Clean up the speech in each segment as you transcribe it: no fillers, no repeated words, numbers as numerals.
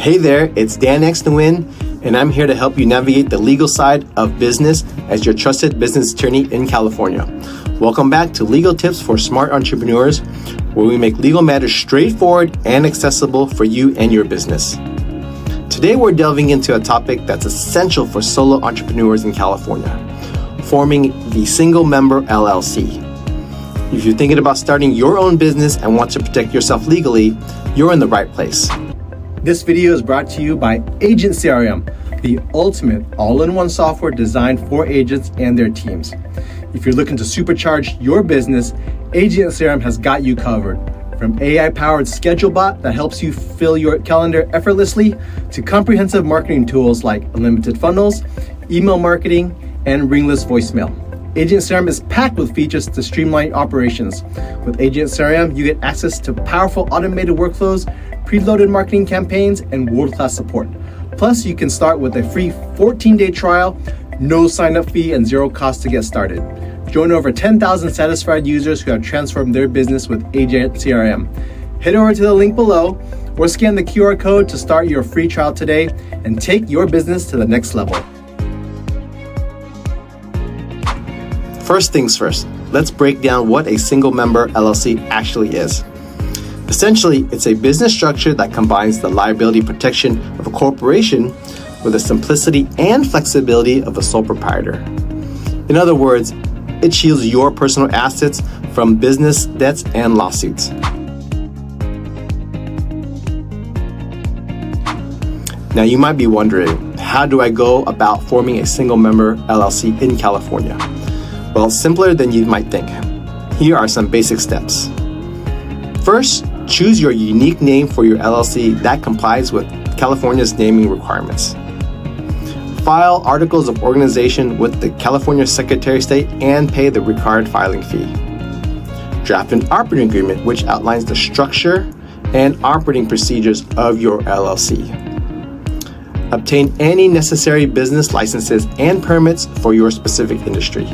Hey there, it's Dan X to Win, and I'm here to help you navigate the legal side of business as your trusted business attorney in California. Welcome back to Legal Tips for Smart Entrepreneurs, where we make legal matters straightforward and accessible for you and your business. Today we're delving into a topic that's essential for solo entrepreneurs in California, forming the Single-Member LLC. If you're thinking about starting your own business and want to protect yourself legally, you're in the right place. This video is brought to you by Agent CRM, the ultimate all-in-one software designed for agents and their teams. If you're looking to supercharge your business, Agent CRM has got you covered. From AI-powered schedule bot that helps you fill your calendar effortlessly to comprehensive marketing tools like unlimited funnels, email marketing, and ringless voicemail. Agent CRM is packed with features to streamline operations. With Agent CRM, you get access to powerful automated workflows, preloaded marketing campaigns, and world-class support. Plus, you can start with a free 14-day trial, no sign-up fee, and zero cost to get started. Join over 10,000 satisfied users who have transformed their business with Agent CRM. Head over to the link below or scan the QR code to start your free trial today and take your business to the next level. First things first, let's break down what a single-member LLC actually is. Essentially, it's a business structure that combines the liability protection of a corporation with the simplicity and flexibility of a sole proprietor. In other words, it shields your personal assets from business debts and lawsuits. Now, you might be wondering, how do I go about forming a single-member LLC in California? Well, simpler than you might think. Here are some basic steps. First, choose your unique name for your LLC that complies with California's naming requirements. File articles of organization with the California Secretary of State and pay the required filing fee. Draft an operating agreement which outlines the structure and operating procedures of your LLC. Obtain any necessary business licenses and permits for your specific industry.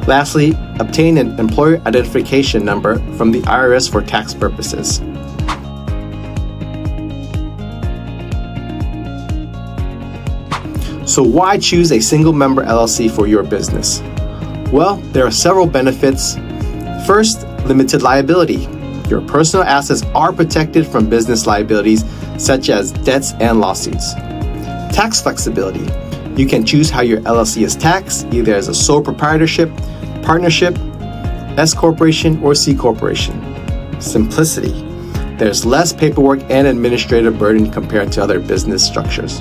Lastly, obtain an employer identification number from the IRS for tax purposes. So why choose a single-member LLC for your business? Well, there are several benefits. First, limited liability. Your personal assets are protected from business liabilities such as debts and lawsuits. Tax flexibility. You can choose how your LLC is taxed, either as a sole proprietorship, partnership, S corporation, or C corporation. Simplicity. There's less paperwork and administrative burden compared to other business structures.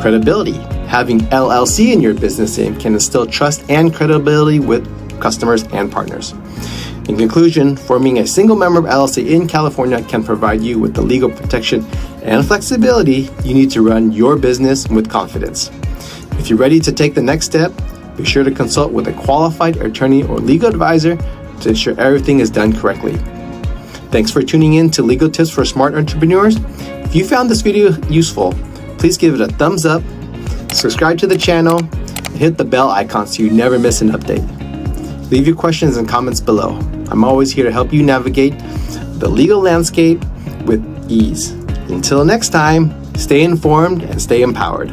Credibility. Having LLC in your business name can instill trust and credibility with customers and partners. In conclusion, forming a single-member LLC in California can provide you with the legal protection and flexibility you need to run your business with confidence. If you're ready to take the next step, be sure to consult with a qualified attorney or legal advisor to ensure everything is done correctly. Thanks for tuning in to Legal Tips for Smart Entrepreneurs. If you found this video useful, please give it a thumbs up, subscribe to the channel, and hit the bell icon so you never miss an update. Leave your questions and comments below. I'm always here to help you navigate the legal landscape with ease. Until next time, stay informed and stay empowered.